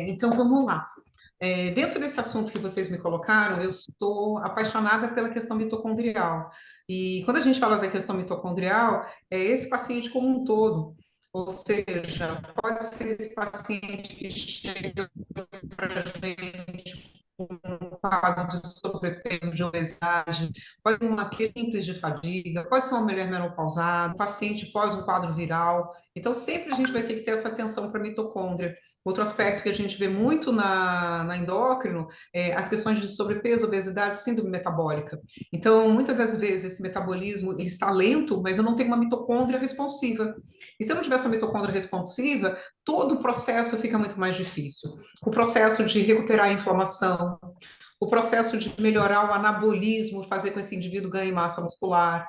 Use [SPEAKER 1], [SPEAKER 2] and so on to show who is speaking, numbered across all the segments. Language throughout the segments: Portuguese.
[SPEAKER 1] Então, vamos lá. Dentro desse assunto que vocês me colocaram, eu sou apaixonada pela questão mitocondrial. E quando a gente fala da questão mitocondrial, é esse paciente como um todo. Ou seja, pode ser esse paciente que chega para a gente com um quadro de sobrepeso, de obesidade, pode ser uma crise simples de fadiga, pode ser uma mulher menopausada, um paciente pós um quadro viral. Então, sempre a gente vai ter que ter essa atenção para a mitocôndria. Outro aspecto que a gente vê muito na endócrino é as questões de sobrepeso, obesidade, síndrome metabólica. Então, muitas das vezes, esse metabolismo ele está lento, mas eu não tenho uma mitocôndria responsiva. E se eu não tiver essa mitocôndria responsiva, todo o processo fica muito mais difícil. O processo de recuperar a inflamação, o processo de melhorar o anabolismo, fazer com que esse indivíduo ganhe massa muscular,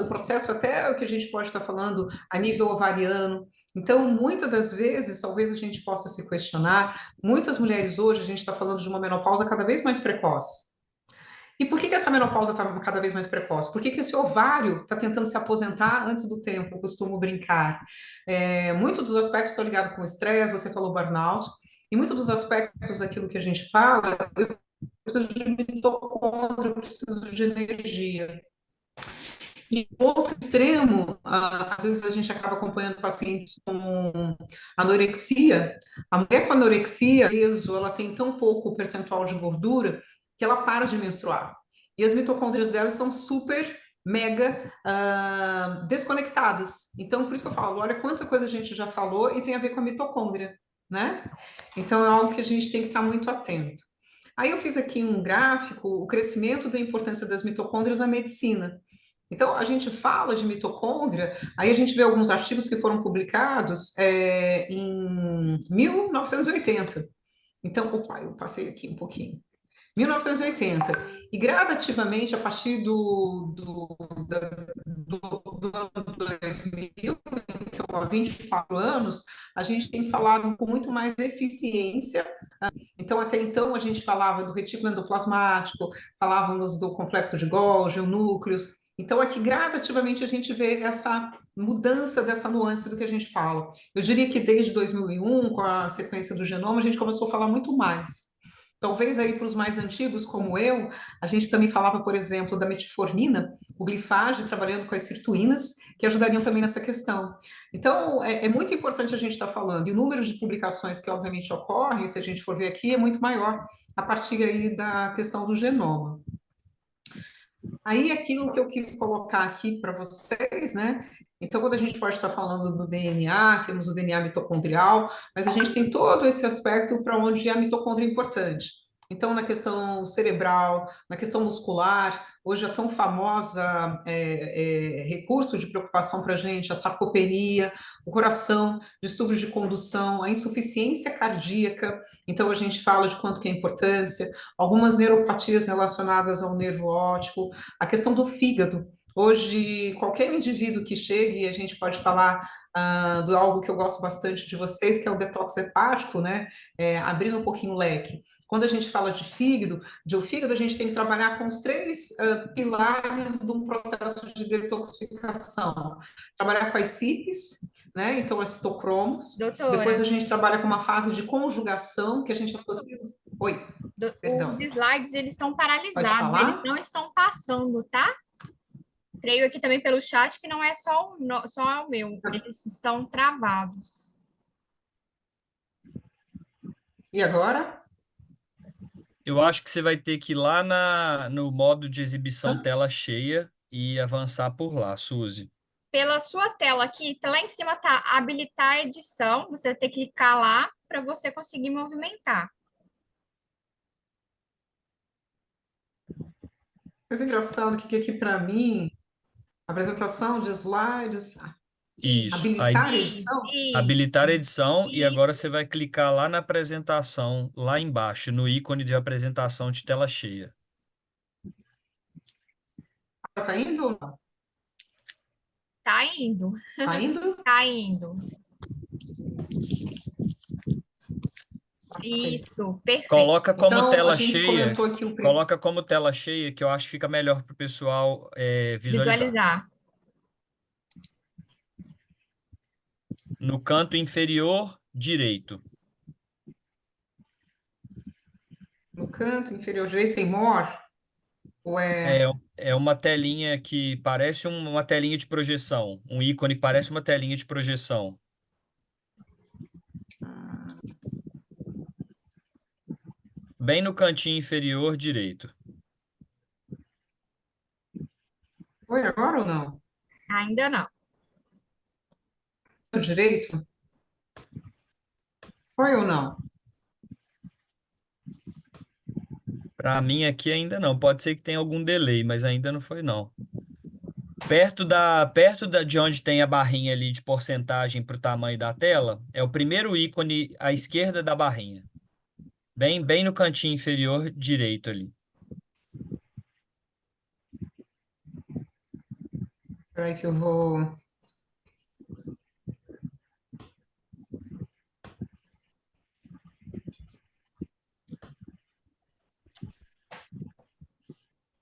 [SPEAKER 1] o processo até o que a gente pode estar falando a nível ovariano. Então, muitas das vezes, talvez a gente possa se questionar, muitas mulheres hoje, a gente está falando de uma menopausa cada vez mais precoce. E por que que essa menopausa está cada vez mais precoce? Por que que esse ovário está tentando se aposentar antes do tempo? Eu costumo brincar. Muitos dos aspectos estão ligados com o estresse, você falou burnout, e muitos dos aspectos daquilo que a gente fala, eu preciso de mitocôndria, eu preciso de energia. E outro extremo, às vezes a gente acaba acompanhando pacientes com anorexia. A mulher com anorexia, peso, ela tem tão pouco percentual de gordura que ela para de menstruar. E as mitocôndrias dela estão super, mega desconectadas. Então, por isso que eu falo, olha quanta coisa a gente já falou e tem a ver com a mitocôndria, né? Então, é algo que a gente tem que estar muito atento. Aí eu fiz aqui um gráfico, o crescimento da importância das mitocôndrias na medicina. Então, a gente fala de mitocôndria, aí a gente vê alguns artigos que foram publicados em 1980. Então, opa, eu passei aqui um pouquinho. 1980. E gradativamente, a partir do ano 2000, então há 24 anos, a gente tem falado com muito mais eficiência. Então, até então, a gente falava do retículo endoplasmático, falávamos do complexo de Golgi, o núcleos. Então, aqui gradativamente a gente vê essa mudança dessa nuance do que a gente fala. Eu diria que desde 2001, com a sequência do genoma, a gente começou a falar muito mais. Talvez aí para os mais antigos, como eu, a gente também falava, por exemplo, da metformina, o glifage, trabalhando com as sirtuínas, que ajudariam também nessa questão. Então, é muito importante a gente estar falando, e o número de publicações que, obviamente, ocorrem, se a gente for ver aqui, é muito maior a partir aí da questão do genoma. Aí, aquilo que eu quis colocar aqui para vocês, né? Então, quando a gente pode estar falando do DNA, temos o DNA mitocondrial, mas a gente tem todo esse aspecto para onde a mitocôndria é importante. Então, na questão cerebral, na questão muscular, hoje a tão famosa recurso de preocupação para a gente, a sarcopenia, o coração, distúrbios de condução, a insuficiência cardíaca. Então, a gente fala de quanto que é a importância, algumas neuropatias relacionadas ao nervo óptico, a questão do fígado. Hoje, qualquer indivíduo que chegue, e a gente pode falar de algo que eu gosto bastante de vocês, que é o detox hepático, né? Abrindo um pouquinho o leque. Quando a gente fala de fígado, a gente tem que trabalhar com os três pilares de um processo de detoxificação. Trabalhar com as CYPs, né? Então, as citocromos. Depois
[SPEAKER 2] Doutora,
[SPEAKER 1] a gente trabalha com uma fase de conjugação, que a gente associa... Oi,
[SPEAKER 2] os
[SPEAKER 1] perdão.
[SPEAKER 2] slides eles estão
[SPEAKER 1] Pode
[SPEAKER 2] paralisados, eles
[SPEAKER 1] falar?
[SPEAKER 2] não estão passando, tá? Creio aqui também pelo chat que não é só o meu, eles estão travados.
[SPEAKER 1] E agora?
[SPEAKER 3] Eu acho que você vai ter que ir lá no modo de exibição
[SPEAKER 1] Hã?
[SPEAKER 3] tela cheia e avançar por lá, Suzy.
[SPEAKER 2] Pela sua tela aqui, lá em cima tá habilitar a edição, você vai ter que clicar lá para você conseguir movimentar.
[SPEAKER 1] Mas é engraçado que aqui para mim, apresentação de slides,
[SPEAKER 3] Isso. Aí
[SPEAKER 1] habilitar a
[SPEAKER 2] Isso,
[SPEAKER 1] edição,
[SPEAKER 3] habilitar a
[SPEAKER 2] isso,
[SPEAKER 3] edição e agora
[SPEAKER 2] isso.
[SPEAKER 3] você vai clicar lá na apresentação, lá embaixo, no ícone de apresentação de tela cheia.
[SPEAKER 1] tá indo ou não?
[SPEAKER 2] Tá indo,
[SPEAKER 1] Tá indo?
[SPEAKER 2] tá indo.
[SPEAKER 1] Ok.
[SPEAKER 2] Isso, perfeito.
[SPEAKER 3] Coloca como
[SPEAKER 1] Então, a
[SPEAKER 3] tela
[SPEAKER 1] gente
[SPEAKER 3] cheia,
[SPEAKER 1] comentou aqui
[SPEAKER 3] coloca como tela cheia, que eu acho que fica melhor para o pessoal visualizar.
[SPEAKER 2] Visualizar.
[SPEAKER 3] No canto inferior direito.
[SPEAKER 1] canto inferior direito tem more? Ou
[SPEAKER 3] É,
[SPEAKER 1] é...
[SPEAKER 3] é uma telinha que parece uma telinha de projeção. Um ícone que parece uma telinha de projeção. Bem no cantinho inferior direito.
[SPEAKER 1] Foi agora ou não?
[SPEAKER 2] Ainda não.
[SPEAKER 1] Direito? Foi ou não?
[SPEAKER 3] Para mim aqui ainda não. Pode ser que tenha algum delay, mas ainda não foi não. De onde tem a barrinha ali de porcentagem para o tamanho da tela, é o primeiro ícone à esquerda da barrinha. Bem no cantinho inferior direito ali.
[SPEAKER 1] Espera aí que eu vou...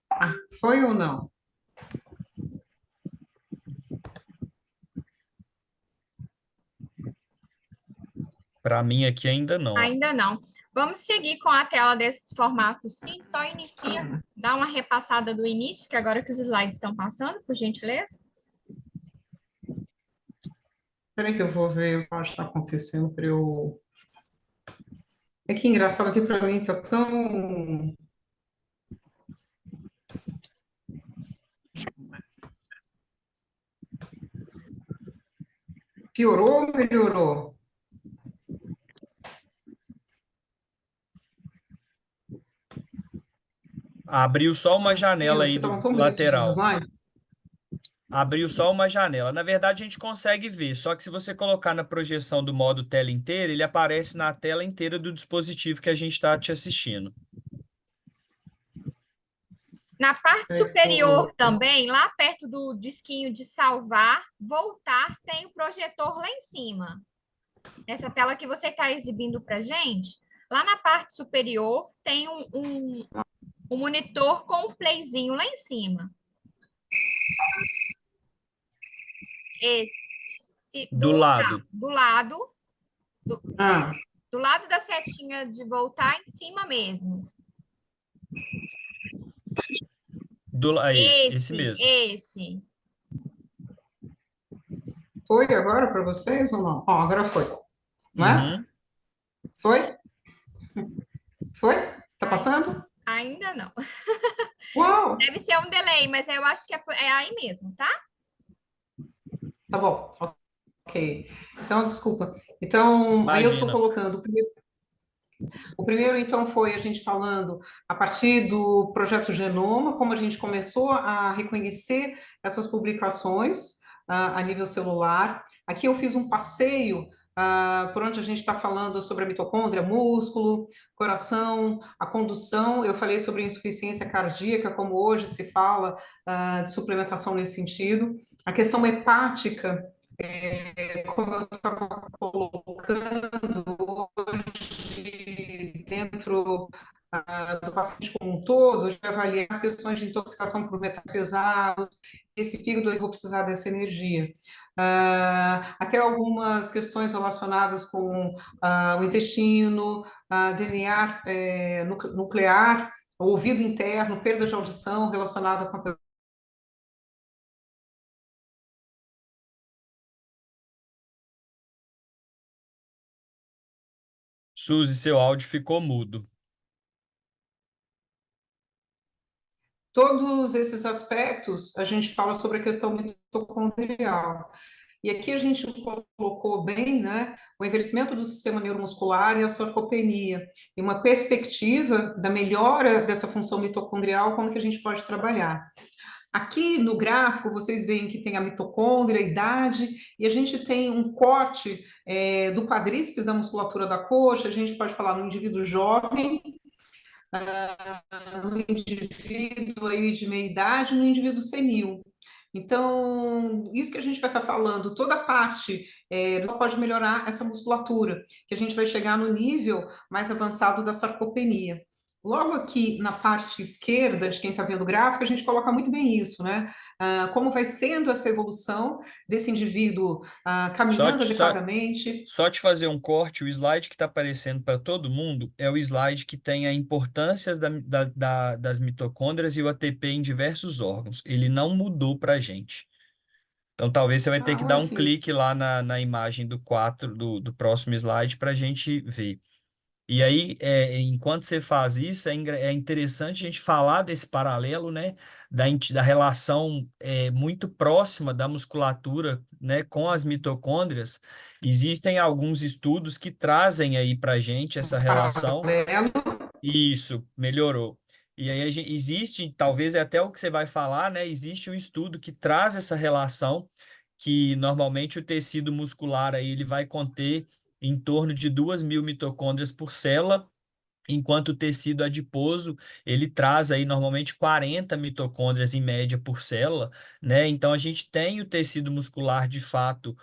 [SPEAKER 1] Ah, foi ou não?
[SPEAKER 3] Para mim aqui ainda não.
[SPEAKER 2] Ainda não. Vamos seguir com a tela desse formato, sim. Só inicia, dá uma repassada do início, que agora que os slides estão passando, por gentileza.
[SPEAKER 1] Espera aí que eu vou ver o que está acontecendo para eu... É que engraçado aqui para mim tá tão... Piorou ou melhorou?
[SPEAKER 3] Abriu só uma janela
[SPEAKER 1] Viu?
[SPEAKER 3] aí
[SPEAKER 1] Que
[SPEAKER 3] do
[SPEAKER 1] estavam tão bonitos os
[SPEAKER 3] lateral.
[SPEAKER 1] slides.
[SPEAKER 3] Abriu só uma janela. Na verdade, a gente consegue ver, só que se você colocar na projeção do modo tela inteira, ele aparece na tela inteira do dispositivo que a gente está te assistindo.
[SPEAKER 2] Na parte
[SPEAKER 1] Espera aí que
[SPEAKER 2] superior
[SPEAKER 1] eu...
[SPEAKER 2] também, lá perto do disquinho de salvar, voltar, tem o projetor lá em cima. Essa tela que você está exibindo para gente, lá na parte superior tem um monitor com um playzinho lá em cima. Esse
[SPEAKER 3] Do lado.
[SPEAKER 2] do lado,
[SPEAKER 1] Ah,
[SPEAKER 2] do lado da setinha de voltar em cima mesmo.
[SPEAKER 3] Esse
[SPEAKER 2] Esse,
[SPEAKER 3] mesmo.
[SPEAKER 2] esse.
[SPEAKER 1] foi agora para vocês ou não? Ó, agora foi, não é?
[SPEAKER 3] Uhum.
[SPEAKER 1] Foi? Foi? Tá
[SPEAKER 2] Ai,
[SPEAKER 1] passando?
[SPEAKER 2] ainda não.
[SPEAKER 1] Uau!
[SPEAKER 2] Deve ser um delay, mas eu acho que é aí mesmo, tá?
[SPEAKER 1] Tá bom, ok. Então, desculpa. Então, aí eu estou
[SPEAKER 3] Imagina.
[SPEAKER 1] colocando. O primeiro, então, foi a gente falando a partir do projeto Genoma, como a gente começou a reconhecer essas publicações a nível celular. Aqui eu fiz um passeio por onde a gente está falando sobre a mitocôndria, músculo, coração, a condução. Eu falei sobre insuficiência cardíaca, como hoje se fala de suplementação nesse sentido. A questão hepática, como eu estava colocando hoje dentro do paciente como um todo, a gente vai avaliar as questões de intoxicação por metais pesados, esse fígado eu vou precisar dessa energia. Até algumas questões relacionadas com o intestino, DNA nuclear, o ouvido interno, perda de audição relacionada com a...
[SPEAKER 3] Suzy, seu áudio ficou mudo.
[SPEAKER 1] Todos esses aspectos, a gente fala sobre a questão mitocondrial. E aqui a gente colocou bem, né, o envelhecimento do sistema neuromuscular e a sarcopenia, e uma perspectiva da melhora dessa função mitocondrial, como que a gente pode trabalhar. Aqui no gráfico, vocês veem que tem a mitocôndria, a idade, e a gente tem um corte do quadríceps da musculatura da coxa, a gente pode falar no indivíduo jovem, no indivíduo aí de meia idade, no indivíduo senil. Então, isso que a gente vai estar falando, toda a parte pode melhorar essa musculatura, que a gente vai chegar no nível mais avançado da sarcopenia. logo aqui na parte esquerda de quem está vendo o gráfico, a gente coloca muito bem isso, né? Como vai sendo essa evolução desse indivíduo
[SPEAKER 3] Só,
[SPEAKER 1] caminhando
[SPEAKER 3] te- só,
[SPEAKER 1] adequadamente.
[SPEAKER 3] Só te fazer um corte, o slide que está aparecendo para todo mundo é o slide que tem a importância das mitocôndrias e o ATP em diversos órgãos. Ele não mudou para a gente. Então, talvez você vai ter que dar
[SPEAKER 1] Olha
[SPEAKER 3] um
[SPEAKER 1] aqui.
[SPEAKER 3] clique lá na imagem do 4 do próximo slide para a gente ver. E aí, enquanto você faz isso, é interessante a gente falar desse paralelo, né, da relação muito próxima da musculatura, né, com as mitocôndrias. Existem alguns estudos que trazem aí para a gente essa relação.
[SPEAKER 1] Paralelo.
[SPEAKER 3] Isso, melhorou. E aí existe, talvez é até o que você vai falar, né? Existe um estudo que traz essa relação, que normalmente o tecido muscular aí ele vai conter em torno de 2.000 mitocôndrias por célula, enquanto o tecido adiposo, ele traz aí normalmente 40 mitocôndrias em média por célula, né? Então a gente tem o tecido muscular de fato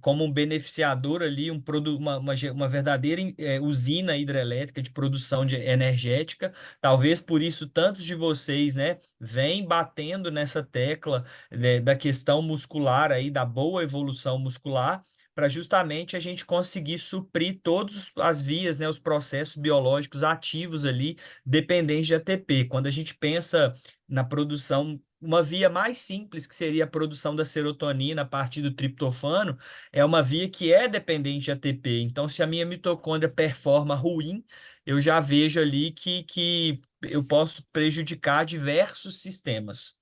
[SPEAKER 3] como um beneficiador ali, uma verdadeira usina hidrelétrica de produção energética. Talvez por isso tantos de vocês, né, vêm batendo nessa tecla, né, da questão muscular aí, da boa evolução muscular, para justamente a gente conseguir suprir todas as vias, né, os processos biológicos ativos ali, dependentes de ATP. Quando a gente pensa na produção, uma via mais simples, que seria a produção da serotonina a partir do triptofano, é uma via que é dependente de ATP. Então, se a minha mitocôndria performa ruim, eu já vejo ali que eu posso prejudicar diversos sistemas.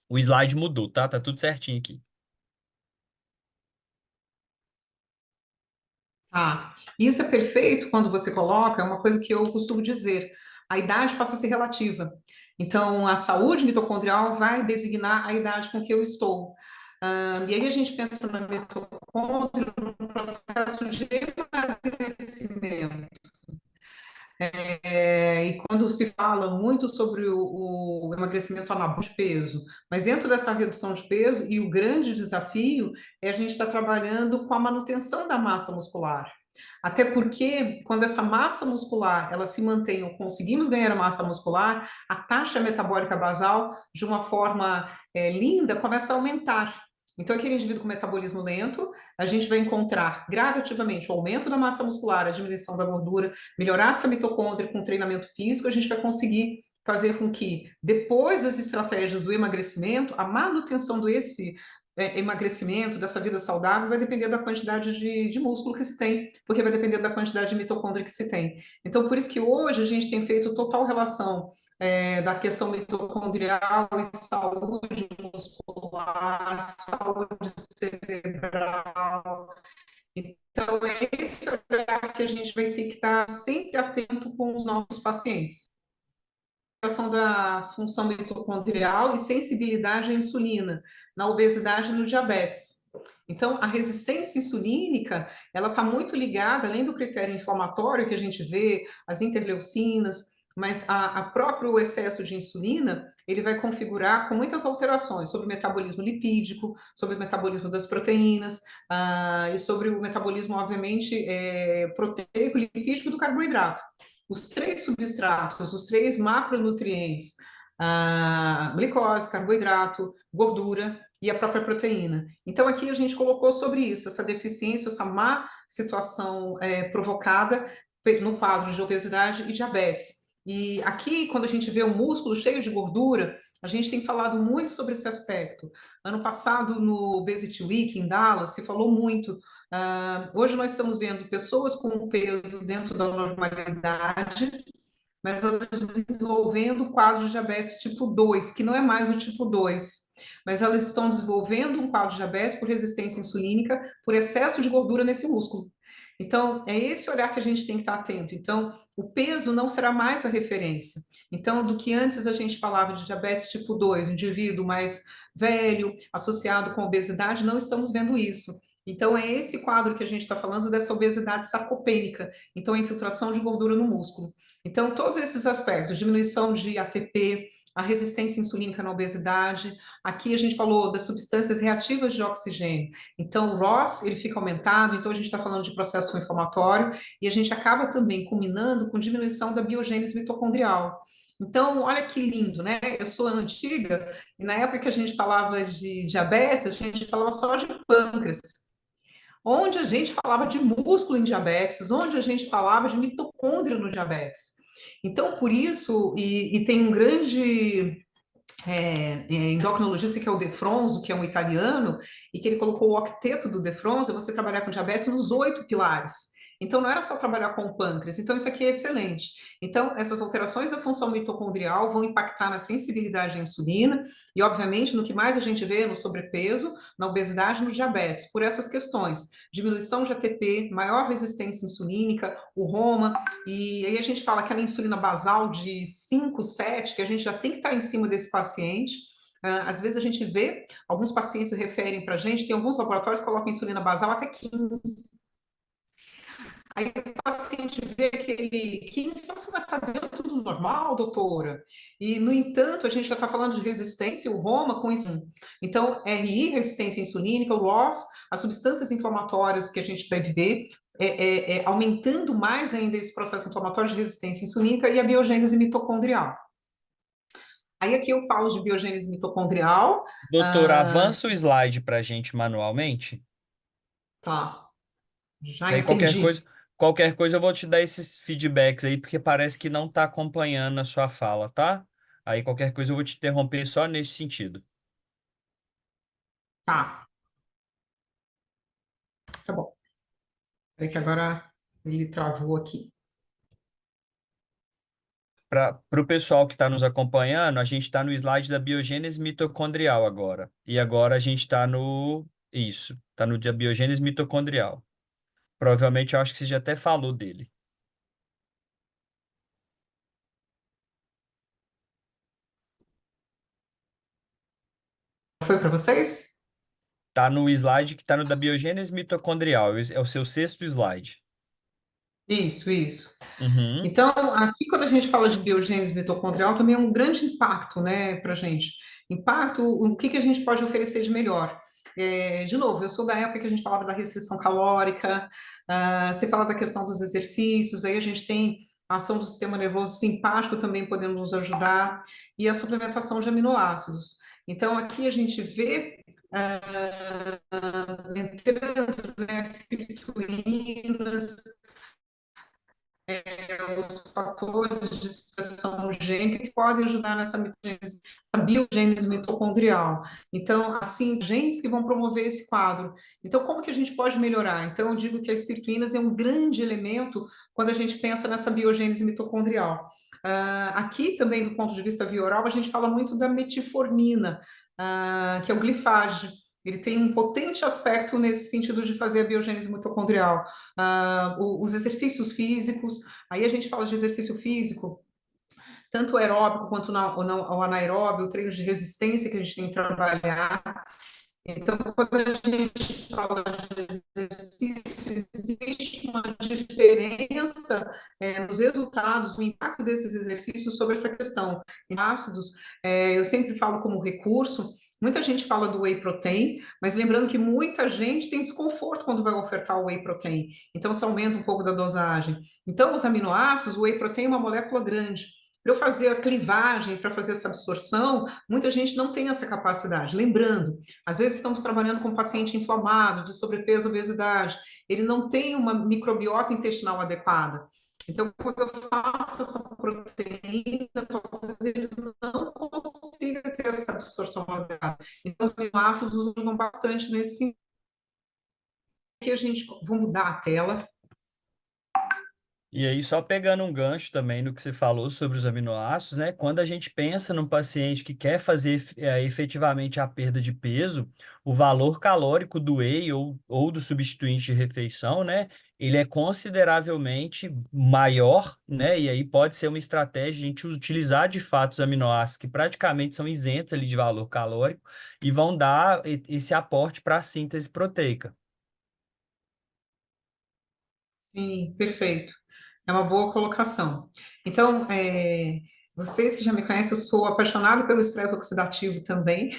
[SPEAKER 3] O slide mudou, tá? Tá tudo certinho aqui.
[SPEAKER 1] Isso é perfeito quando você coloca, é uma coisa que eu costumo dizer, a idade passa a ser relativa. Então, a saúde mitocondrial vai designar a idade com que eu estou. E aí a gente pensa na mitocôndria no processo de emagrecimento. E quando se fala muito sobre o emagrecimento anabólico de peso, mas dentro dessa redução de peso, e o grande desafio é a gente estar trabalhando com a manutenção da massa muscular. Até porque, quando essa massa muscular ela se mantém, ou conseguimos ganhar a massa muscular, a taxa metabólica basal, de uma forma linda, começa a aumentar. Então, aquele indivíduo com metabolismo lento, a gente vai encontrar gradativamente o aumento da massa muscular, a diminuição da gordura, melhorar essa mitocôndria com treinamento físico, a gente vai conseguir fazer com que, depois das estratégias do emagrecimento, a manutenção desse emagrecimento, dessa vida saudável, vai depender da quantidade de músculo que se tem, porque vai depender da quantidade de mitocôndria que se tem. Então, por isso que hoje a gente tem feito total relação da questão mitocondrial e saúde muscular, saúde cerebral. Então, é esse olhar que a gente vai ter que estar sempre atento com os nossos pacientes. A questão da função mitocondrial e sensibilidade à insulina, na obesidade e no diabetes. Então, a resistência insulínica, ela está muito ligada, além do critério inflamatório que a gente vê, as interleucinas, mas a próprio excesso de insulina, ele vai configurar com muitas alterações sobre o metabolismo lipídico, sobre o metabolismo das proteínas, e sobre o metabolismo, obviamente, proteico, lipídico do carboidrato. Os três substratos, os três macronutrientes, glicose, carboidrato, gordura e a própria proteína. Então, aqui a gente colocou sobre isso, essa deficiência, essa má situação provocada no quadro de obesidade e diabetes. E aqui, quando a gente vê o músculo cheio de gordura, a gente tem falado muito sobre esse aspecto. Ano passado, no Obesity Week, em Dallas, se falou muito. Hoje nós estamos vendo pessoas com peso dentro da normalidade, mas elas desenvolvendo quadro de diabetes tipo 2, que não é mais o tipo 2, mas elas estão desenvolvendo um quadro de diabetes por resistência insulínica, por excesso de gordura nesse músculo. Então, é esse olhar que a gente tem que estar atento. Então, o peso não será mais a referência. Então, do que antes a gente falava de diabetes tipo 2, indivíduo mais velho, associado com obesidade, não estamos vendo isso. Então, é esse quadro que a gente está falando dessa obesidade sarcopênica. Então, a infiltração de gordura no músculo. Então, todos esses aspectos, diminuição de ATP, a resistência insulínica na obesidade. Aqui a gente falou das substâncias reativas de oxigênio. Então, o ROS, ele fica aumentado, então a gente está falando de processo inflamatório, e a gente acaba também culminando com diminuição da biogênese mitocondrial. Então, olha que lindo, né? Eu sou antiga, e na época que a gente falava de diabetes, a gente falava só de pâncreas, onde a gente falava de músculo em diabetes, onde a gente falava de mitocôndria no diabetes. Então, por isso, e tem um grande endocrinologista que é o De Fronzo, que é um italiano, e que ele colocou o octeto do De Fronzo, você trabalhar com diabetes nos 8 pilares. Então, não era só trabalhar com o pâncreas. Então, isso aqui é excelente. Então, essas alterações da função mitocondrial vão impactar na sensibilidade à insulina e, obviamente, no que mais a gente vê no sobrepeso, na obesidade e no diabetes, por essas questões. Diminuição de ATP, maior resistência insulínica, o Roma, e aí a gente fala aquela insulina basal de 5, 7, que a gente já tem que estar em cima desse paciente. Às vezes a gente vê, alguns pacientes referem para a gente, tem alguns laboratórios que colocam insulina basal até 15. Aí o paciente vê aquele 15 e fala assim, mas está dentro do normal, doutora? E, no entanto, a gente já está falando de resistência, o Roma com isso. Então, RI, resistência insulínica, o ROS, as substâncias inflamatórias que a gente deve ver, aumentando mais ainda esse processo inflamatório de resistência insulínica e a biogênese mitocondrial. Aí aqui eu falo de biogênese mitocondrial.
[SPEAKER 3] Doutor, avança o slide para a gente manualmente.
[SPEAKER 1] Tá, já
[SPEAKER 3] Que aí
[SPEAKER 1] entendi.
[SPEAKER 3] qualquer coisa eu vou te dar esses feedbacks aí, porque parece que não está acompanhando a sua fala, tá? Aí qualquer coisa eu vou te interromper só nesse sentido.
[SPEAKER 1] Tá, tá bom. É que agora ele travou aqui.
[SPEAKER 3] Para o pessoal que está nos acompanhando, a gente está no slide da biogênese mitocondrial agora. E agora a gente está no. Isso, está no da biogênese mitocondrial. Provavelmente eu acho que você já até falou dele.
[SPEAKER 1] Foi para vocês?
[SPEAKER 3] Está no slide que está no da biogênese mitocondrial. É o seu sexto slide.
[SPEAKER 1] Isso, isso.
[SPEAKER 3] Uhum.
[SPEAKER 1] Então, aqui, quando a gente fala de biogênese mitocondrial, também é um grande impacto, né, para a gente. Impacto, o que que a gente pode oferecer de melhor? De novo, eu sou da época que a gente falava da restrição calórica, você fala da questão dos exercícios, aí a gente tem a ação do sistema nervoso simpático também podendo nos ajudar, e a suplementação de aminoácidos. Então, aqui a gente vê entrando, né, sirtuínas, os fatores de expressão gênica que podem ajudar nessa biogênese mitocondrial. Então, assim, genes que vão promover esse quadro. Então, como que a gente pode melhorar? Então, eu digo que as sirtuínas é um grande elemento quando a gente pensa nessa biogênese mitocondrial. Aqui também, do ponto de vista via oral, a gente fala muito da metformina, que é o glifage. Ele tem um potente aspecto nesse sentido de fazer a biogênese mitocondrial. Os exercícios físicos, aí a gente fala de exercício físico, tanto aeróbico quanto o anaeróbio, o treino de resistência que a gente tem que trabalhar. Então, quando a gente fala de exercício, existe uma diferença nos resultados, o impacto desses exercícios sobre essa questão. Em ácidos, eu sempre falo como recurso, muita gente fala do whey protein, mas lembrando que muita gente tem desconforto quando vai ofertar o whey protein, então se aumenta um pouco da dosagem. Então, os aminoácidos, o whey protein é uma molécula grande. Para eu fazer a clivagem, para fazer essa absorção, muita gente não tem essa capacidade. Lembrando, às vezes estamos trabalhando com um paciente inflamado, de sobrepeso, obesidade. Ele não tem uma microbiota intestinal adequada. Então, quando eu faço essa proteína, talvez ele não consiga ter essa absorção adequada. Então, os aminoácidos usam bastante nesse sentido. Aqui a gente, vou mudar a tela.
[SPEAKER 3] E aí, só pegando um gancho também no que você falou sobre os aminoácidos, né? Quando a gente pensa num paciente que quer fazer efetivamente a perda de peso, o valor calórico do whey ou do substituinte de refeição, né? Ele é consideravelmente maior, né? E aí pode ser uma estratégia de a gente utilizar de fato os aminoácidos que praticamente são isentos ali de valor calórico e vão dar esse aporte para a síntese proteica.
[SPEAKER 1] Sim, perfeito. É uma boa colocação. Então, Vocês que já me conhecem, eu sou apaixonada pelo estresse oxidativo também.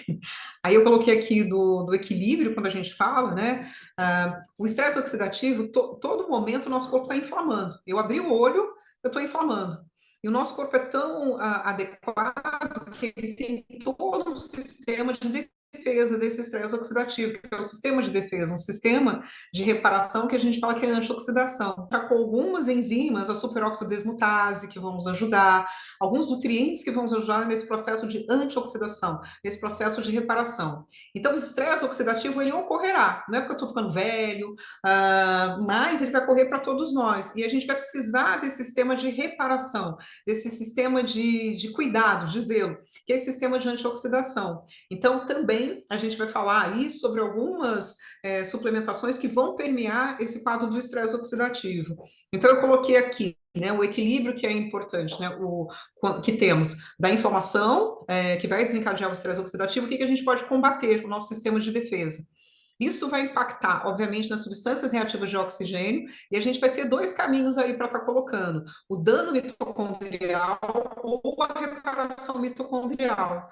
[SPEAKER 1] Aí eu coloquei aqui do equilíbrio, quando a gente fala, né? O estresse oxidativo, todo momento o nosso corpo está inflamando. Eu abri o olho, eu estou inflamando. E o nosso corpo é tão adequado que ele tem todo um sistema de defesa desse estresse oxidativo, que é o sistema de defesa, um sistema de reparação que a gente fala que é antioxidação. Está com algumas enzimas, a superoxidesmutase, que vão nos ajudar, alguns nutrientes que vão nos ajudar nesse processo de antioxidação, nesse processo de reparação. Então, o estresse oxidativo, ele ocorrerá, não é porque eu estou ficando velho, mas ele vai ocorrer para todos nós, e a gente vai precisar desse sistema de reparação, desse sistema de cuidado, de zelo, que é esse sistema de antioxidação. Então, também a gente vai falar aí sobre algumas suplementações que vão permear esse quadro do estresse oxidativo. Então, eu coloquei aqui, né, o equilíbrio que é importante, né, que temos da inflamação, que vai desencadear o estresse oxidativo, o que a gente pode combater com o nosso sistema de defesa. Isso vai impactar, obviamente, nas substâncias reativas de oxigênio, e a gente vai ter dois caminhos aí para estar colocando: o dano mitocondrial ou a reparação mitocondrial.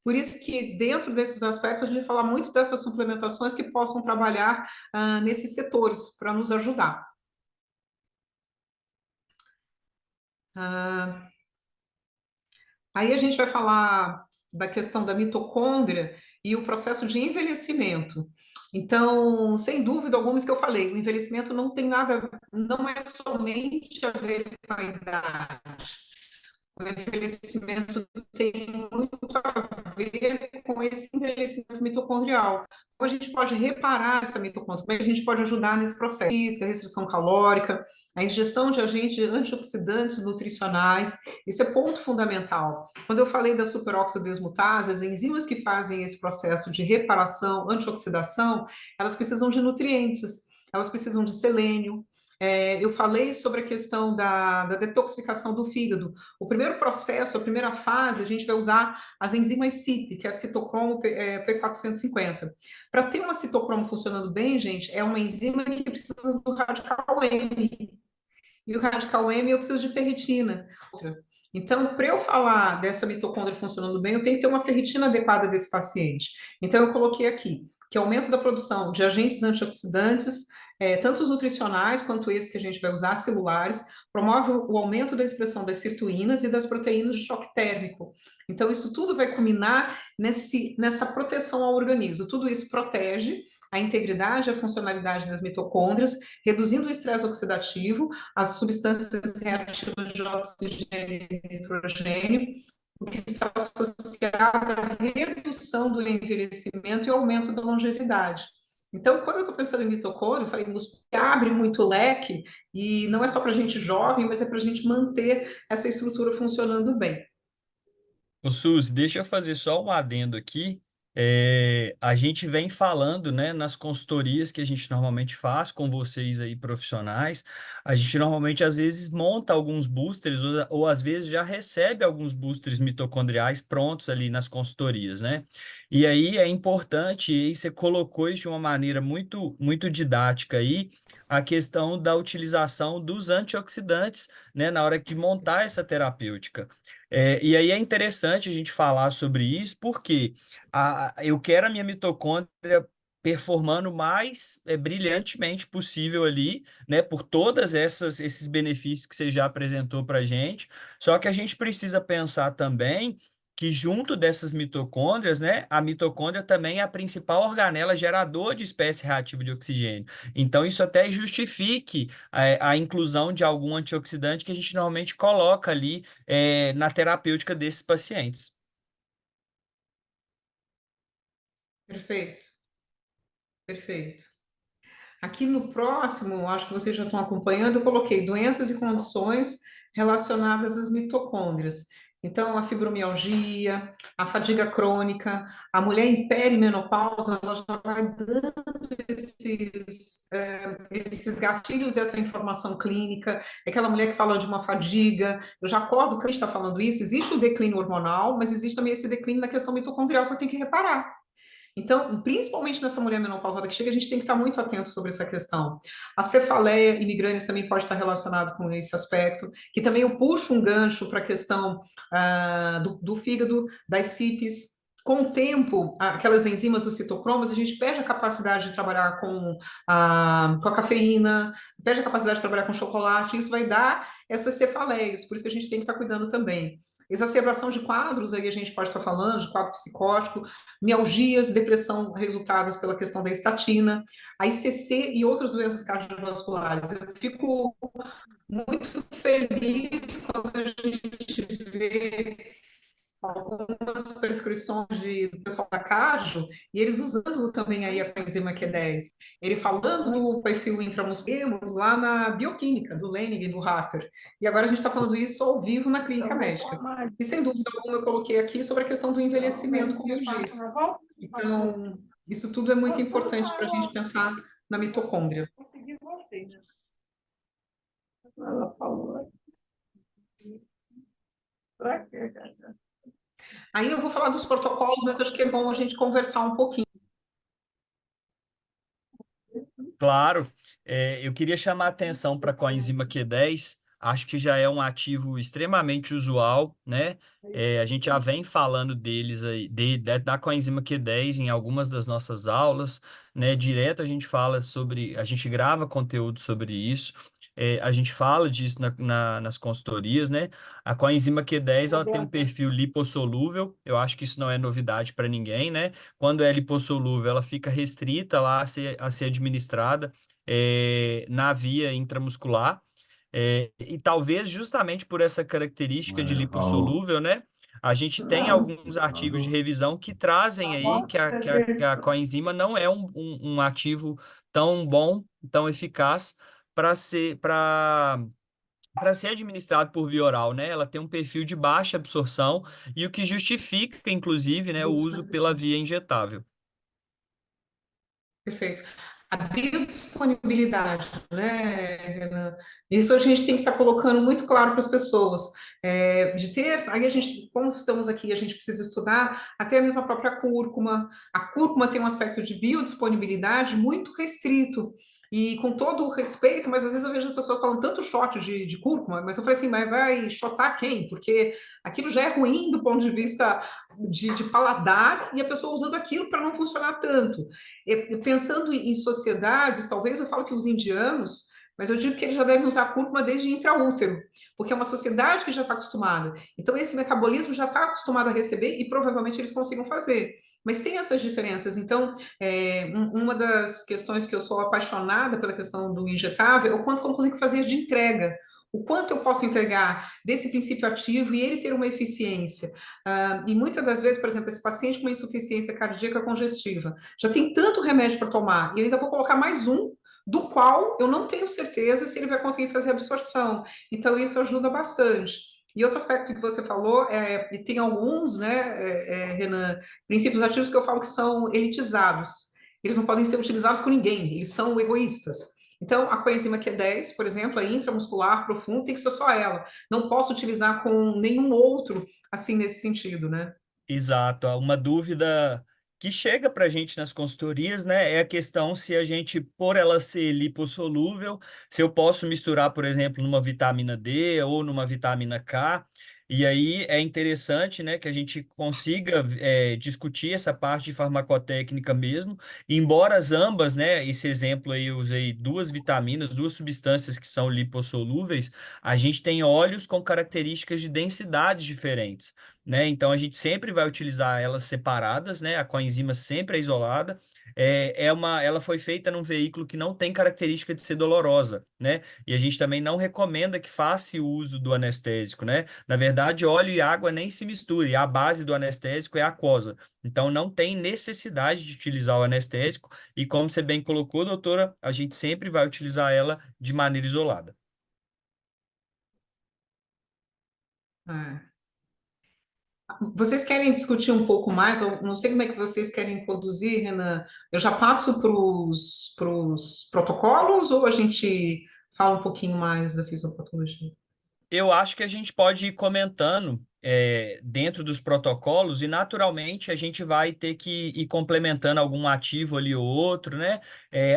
[SPEAKER 1] Por isso que, dentro desses aspectos, a gente vai falar muito dessas suplementações que possam trabalhar nesses setores para nos ajudar. Aí a gente vai falar da questão da mitocôndria e o processo de envelhecimento. Então, sem dúvida alguma, isso que eu falei, o envelhecimento não tem nada, não é somente a ver com a idade. O envelhecimento tem muito a ver com esse envelhecimento mitocondrial. Como a gente pode reparar essa mitocôndria? Como a gente pode ajudar nesse processo? A restrição calórica, a ingestão de agentes antioxidantes nutricionais, isso é ponto fundamental. Quando eu falei da superoxidesmutase, as enzimas que fazem esse processo de reparação, antioxidação, elas precisam de nutrientes, elas precisam de selênio. Eu falei sobre a questão da detoxificação do fígado. O primeiro processo, a primeira fase, a gente vai usar as enzimas CYP, que é a citocromo P450. Para ter uma citocromo funcionando bem, gente, é uma enzima que precisa do radical M. E o radical M eu preciso de ferritina. Então, para eu falar dessa mitocôndria funcionando bem, eu tenho que ter uma ferritina adequada desse paciente. Então, eu coloquei aqui que aumento da produção de agentes antioxidantes, tanto os nutricionais quanto esses que a gente vai usar, celulares, promove o aumento da expressão das sirtuínas e das proteínas de choque térmico. Então, isso tudo vai culminar nessa proteção ao organismo. Tudo isso protege a integridade e a funcionalidade das mitocôndrias, reduzindo o estresse oxidativo, as substâncias reativas de oxigênio e nitrogênio, o que está associado à redução do envelhecimento e aumento da longevidade. Então, quando eu estou pensando em mitocôndria, eu falei, abre muito leque, e não é só para gente jovem, mas é para a gente manter essa estrutura funcionando bem.
[SPEAKER 3] Ô, Suzy, deixa eu fazer só um adendo aqui. A gente vem falando, né, nas consultorias que a gente normalmente faz com vocês aí, profissionais, a gente normalmente, às vezes, monta alguns boosters ou às vezes já recebe alguns boosters mitocondriais prontos ali nas consultorias, né? E aí é importante, e aí você colocou isso de uma maneira muito, muito didática aí, a questão da utilização dos antioxidantes, né, na hora de montar essa terapêutica. E aí é interessante a gente falar sobre isso, porque eu quero a minha mitocôndria performando mais brilhantemente possível ali, né, por todas esses benefícios que você já apresentou para a gente. Só que a gente precisa pensar também que junto dessas mitocôndrias, né, a mitocôndria também é a principal organela gerador de espécie reativa de oxigênio. Então, isso até justifique a inclusão de algum antioxidante que a gente normalmente coloca ali na terapêutica desses pacientes.
[SPEAKER 1] Perfeito, perfeito. Aqui no próximo, acho que vocês já estão acompanhando, eu coloquei doenças e condições relacionadas às mitocôndrias. Então, a fibromialgia, a fadiga crônica, a mulher em perimenopausa, ela já vai dando esses gatilhos, essa informação clínica. É aquela mulher que fala de uma fadiga, eu já acordo que a gente está falando isso, existe o declínio hormonal, mas existe também esse declínio na questão mitocondrial que eu tenho que reparar. Então, principalmente nessa mulher menopausada que chega, a gente tem que estar muito atento sobre essa questão. A cefaleia e migrânias também pode estar relacionado com esse aspecto, que também eu puxo um gancho para a questão do fígado, das CIPs. Com o tempo, aquelas enzimas dos citocromas, a gente perde a capacidade de trabalhar com a cafeína, perde a capacidade de trabalhar com chocolate, e isso vai dar essas cefaleias, por isso que a gente tem que estar cuidando também. Exacerbação de quadros, aí a gente pode estar falando de quadro psicótico, mialgias, depressão resultadas pela questão da estatina, a ICC e outras doenças cardiovasculares. Eu fico muito feliz quando a gente vê algumas prescrições do pessoal da Cardio, e eles usando também aí a coenzima Q10. Ele falando do perfil intramuscular lá na bioquímica, do Lenig e do Hafer. E agora a gente está falando isso ao vivo na clínica médica. E sem dúvida alguma eu coloquei aqui sobre a questão do envelhecimento, como eu disse. Então, isso tudo é muito importante para a gente pensar na mitocôndria. Ela falou. Aí eu vou falar dos protocolos, mas acho que é bom a gente conversar um pouquinho.
[SPEAKER 3] Claro, eu queria chamar a atenção para a coenzima Q10, acho que já é um ativo extremamente usual, né? A gente já vem falando deles aí, da coenzima Q10 em algumas das nossas aulas, né? Direto a gente fala sobre, a gente grava conteúdo sobre isso, a gente fala disso nas consultorias, né? A coenzima Q10 ela tem um perfil lipossolúvel, eu acho que isso não é novidade para ninguém, né? Quando é lipossolúvel, ela fica restrita lá a ser administrada na via intramuscular. E talvez justamente por essa característica de lipossolúvel, né? A gente tem alguns artigos de revisão que trazem aí que a coenzima não é um ativo tão bom, tão eficaz para ser administrado por via oral, né? Ela tem um perfil de baixa absorção e o que justifica, inclusive, né, o uso pela via injetável.
[SPEAKER 1] Perfeito. A biodisponibilidade, né, Renan? Isso a gente tem que estar colocando muito claro para as pessoas. De ter, aí a gente, como estamos aqui, a gente precisa estudar até a mesma própria cúrcuma. A cúrcuma tem um aspecto de biodisponibilidade muito restrito. E com todo o respeito, mas às vezes eu vejo as pessoas falando tanto shot de cúrcuma, mas eu falei assim, mas vai shotar quem? Porque aquilo já é ruim do ponto de vista de paladar e a pessoa usando aquilo para não funcionar tanto. Pensando em sociedades, talvez eu falo que os indianos, mas eu digo que eles já devem usar cúrcuma desde intraútero, porque é uma sociedade que já está acostumada. Então, esse metabolismo já está acostumado a receber e provavelmente eles consigam fazer. Mas tem essas diferenças. Então, uma das questões que eu sou apaixonada pela questão do injetável é o quanto eu consigo fazer de entrega. O quanto eu posso entregar desse princípio ativo e ele ter uma eficiência. E muitas das vezes, por exemplo, esse paciente com uma insuficiência cardíaca congestiva já tem tanto remédio para tomar, e eu ainda vou colocar mais um, do qual eu não tenho certeza se ele vai conseguir fazer absorção. Então, isso ajuda bastante. E outro aspecto que você falou, e tem alguns, né, Renan, princípios ativos que eu falo que são elitizados. Eles não podem ser utilizados com ninguém, eles são egoístas. Então, a coenzima Q10, por exemplo, a intramuscular profunda, tem que ser só ela. Não posso utilizar com nenhum outro, assim, nesse sentido, né?
[SPEAKER 3] Exato. Uma dúvida que chega para a gente nas consultorias, né, é a questão se a gente, por ela ser lipossolúvel, se eu posso misturar, por exemplo, numa vitamina D ou numa vitamina K. E aí é interessante, né, que a gente consiga discutir essa parte de farmacotécnica mesmo, embora as ambas, né, esse exemplo aí eu usei duas vitaminas, duas substâncias que são lipossolúveis, a gente tem óleos com características de densidades diferentes, né? Então a gente sempre vai utilizar elas separadas, né? A coenzima sempre é isolada. Ela foi feita num veículo que não tem característica de ser dolorosa, né? E a gente também não recomenda que faça o uso do anestésico, né? Na verdade, óleo e água nem se misturam, e a base do anestésico é a aquosa. Então não tem necessidade de utilizar o anestésico, e como você bem colocou, doutora, a gente sempre vai utilizar ela de maneira isolada.
[SPEAKER 1] É. Vocês querem discutir um pouco mais? Eu não sei como é que vocês querem conduzir, Renan. Eu já passo para os protocolos ou a gente fala um pouquinho mais da fisiopatologia?
[SPEAKER 3] Eu acho que a gente pode ir comentando dentro dos protocolos, e naturalmente a gente vai ter que ir complementando algum ativo ali ou outro, né?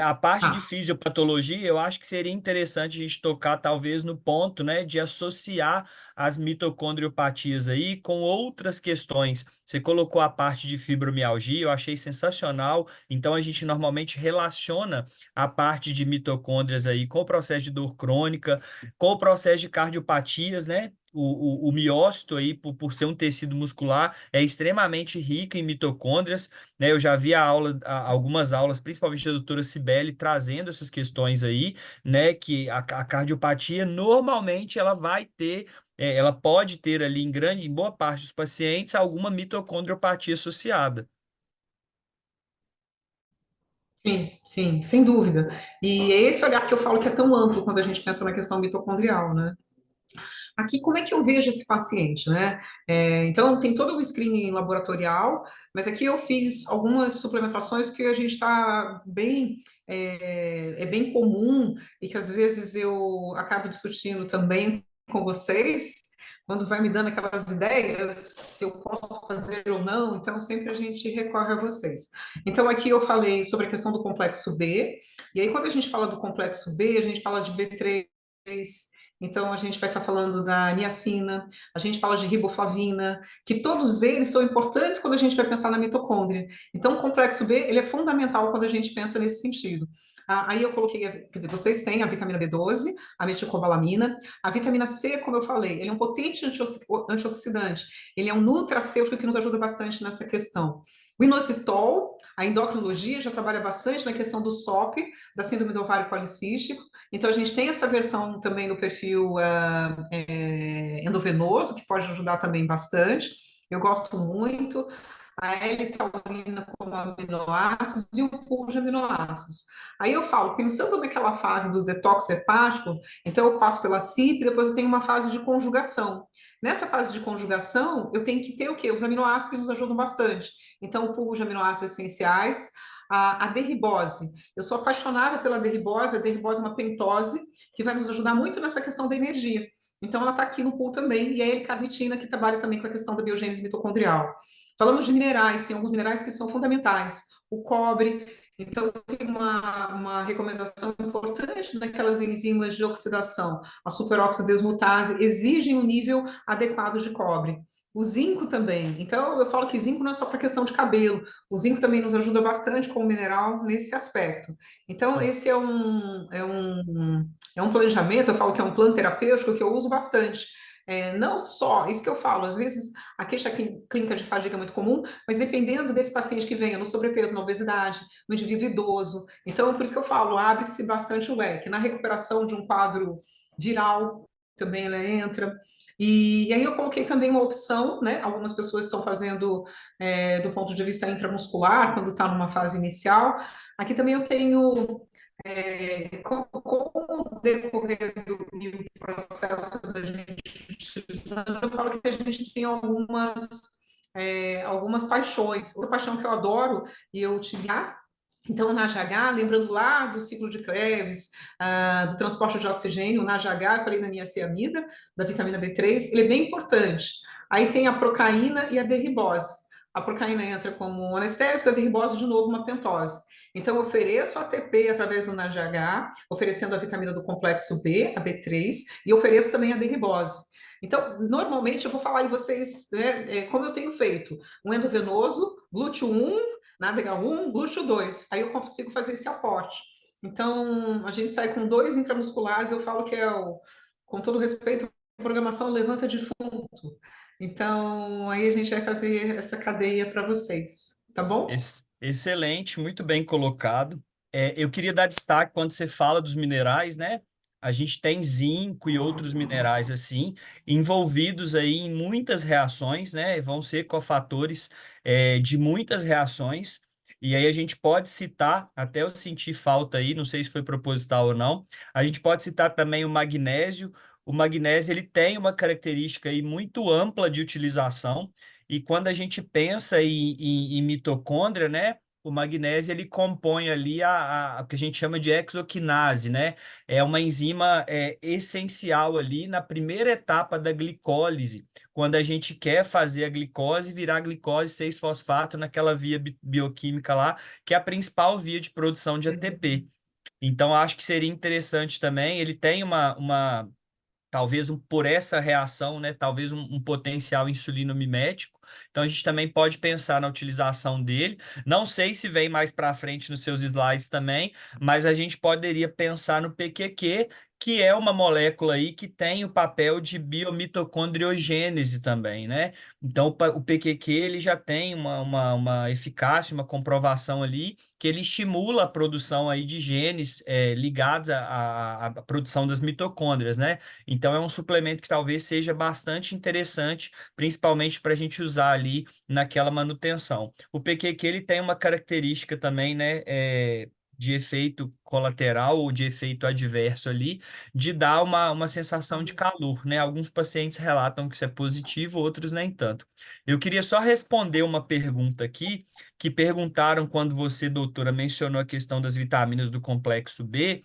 [SPEAKER 3] A parte de
[SPEAKER 1] Ah,
[SPEAKER 3] fisiopatologia, eu acho que seria interessante a gente tocar talvez no ponto, né, de associar as mitocondriopatias aí com outras questões. Você colocou a parte de fibromialgia, eu achei sensacional. Então a gente normalmente relaciona a parte de mitocôndrias aí com o processo de dor crônica, com o processo de cardiopatias, né? O miócito aí, por ser um tecido muscular, é extremamente rico em mitocôndrias, né? Eu já vi algumas aulas, principalmente da doutora Cibele, trazendo essas questões aí, né? Que a cardiopatia, normalmente, ela vai ter, ela pode ter ali em boa parte dos pacientes, alguma mitocondriopatia associada.
[SPEAKER 1] sim, sim, sem dúvida. E é esse olhar que eu falo que é tão amplo quando a gente pensa na questão mitocondrial, né? Aqui, como é que eu vejo esse paciente, né? Então, tem todo o screening laboratorial, mas aqui eu fiz algumas suplementações que a gente está bem, é bem comum e que às vezes eu acabo discutindo também com vocês, quando vai me dando aquelas ideias, se eu posso fazer ou não, então sempre a gente recorre a vocês. Então, aqui eu falei sobre a questão do complexo B, e aí quando a gente fala do complexo B, a gente fala de B3, então, a gente vai estar falando da niacina, a gente fala de riboflavina, que todos eles são importantes quando a gente vai pensar na mitocôndria. Então, o complexo B, ele é fundamental quando a gente pensa nesse sentido. Aí eu coloquei, quer dizer, vocês têm a vitamina B12, a meticobalamina, a vitamina C, como eu falei, ele é um potente antioxidante, ele é um nutracêutico que nos ajuda bastante nessa questão. O inositol, a endocrinologia já trabalha bastante na questão do SOP, da síndrome do ovário policístico, então, a gente tem essa versão também no perfil endovenoso, que pode ajudar também bastante. Eu gosto muito. A L-taurina como aminoácidos e o pool de aminoácidos. Aí eu falo, pensando naquela fase do detox hepático, então eu passo pela CIP, depois eu tenho uma fase de conjugação. Nessa fase de conjugação, eu tenho que ter o quê? Os aminoácidos que nos ajudam bastante. Então, o pool de aminoácidos essenciais, a derribose. Eu sou apaixonada pela derribose, a derribose é uma pentose que vai nos ajudar muito nessa questão da energia. Então, ela está aqui no pool também, e a L-carnitina, que trabalha também com a questão da biogênese mitocondrial. Falamos de minerais, tem alguns minerais que são fundamentais. O cobre, então, tem uma recomendação importante daquelas enzimas de oxidação. A superóxido desmutase exigem um nível adequado de cobre. O zinco também. Então, eu falo que zinco não é só para questão de cabelo. O zinco também nos ajuda bastante como mineral nesse aspecto. Então, esse é um planejamento, eu falo que é um plano terapêutico que eu uso bastante. Não só, isso que eu falo, às vezes a queixa clínica de fadiga é muito comum, mas dependendo desse paciente que venha no sobrepeso, na obesidade, no indivíduo idoso. Então, por isso que eu falo, abre-se bastante o leque. Na recuperação de um quadro viral, também ela entra. E aí eu coloquei também uma opção, né? Algumas pessoas estão fazendo do ponto de vista intramuscular, quando está numa fase inicial. Aqui também eu tenho com o decorrer do processo da gente utilizando, eu falo que a gente tem algumas paixões. Outra paixão que eu adoro e eu utilizar, então, na NAGH, lembrando lá do ciclo de Krebs, do transporte de oxigênio, o NAGH, eu falei da niacinamida, da vitamina B3, ele é bem importante. Aí tem a procaína e a derribose. A procaína entra como anestésico, a derribose, de novo, uma pentose. Então, eu ofereço a ATP através do NAGH, oferecendo a vitamina do complexo B, a B3, e ofereço também a derribose. Então, normalmente, eu vou falar aí vocês, né, como eu tenho feito. Um endovenoso, glúteo 1, nádega 1, glúteo 2. Aí eu consigo fazer esse aporte. Então, a gente sai com 2 intramusculares, eu falo que com todo respeito, a programação levanta defunto. Então, aí a gente vai fazer essa cadeia para vocês, tá bom?
[SPEAKER 3] Excelente, muito bem colocado. Eu queria dar destaque quando você fala dos minerais, né? A gente tem zinco e outros minerais assim, envolvidos aí em muitas reações, né? Vão ser cofatores de muitas reações. E aí a gente pode citar, até eu senti falta aí, não sei se foi proposital ou não, a gente pode citar também o magnésio. O magnésio ele tem uma característica aí muito ampla de utilização. E quando a gente pensa em mitocôndria, né? O magnésio ele compõe ali o que a gente chama de exoquinase, né? É uma enzima essencial ali na primeira etapa da glicólise, quando a gente quer fazer a glicose virar glicose 6-fosfato naquela via bioquímica lá, que é a principal via de produção de ATP. Então, acho que seria interessante também. Ele tem talvez por essa reação, né, talvez um potencial insulino-mimético. Então a gente também pode pensar na utilização dele. Não sei se vem mais para frente nos seus slides também, mas a gente poderia pensar no PQQ, que é uma molécula aí que tem o papel de biomitocondriogênese também, né? Então o PQQ ele já tem uma eficácia, uma comprovação ali que ele estimula a produção aí de genes ligados à produção das mitocôndrias, né? Então, é um suplemento que talvez seja bastante interessante, principalmente para a gente usar ali naquela manutenção. O PQQ ele tem uma característica também, né, de efeito colateral ou de efeito adverso ali, de dar uma sensação de calor, né? Alguns pacientes relatam que isso é positivo, outros nem tanto. Eu queria só responder uma pergunta aqui, que perguntaram quando você, doutora, mencionou a questão das vitaminas do complexo B,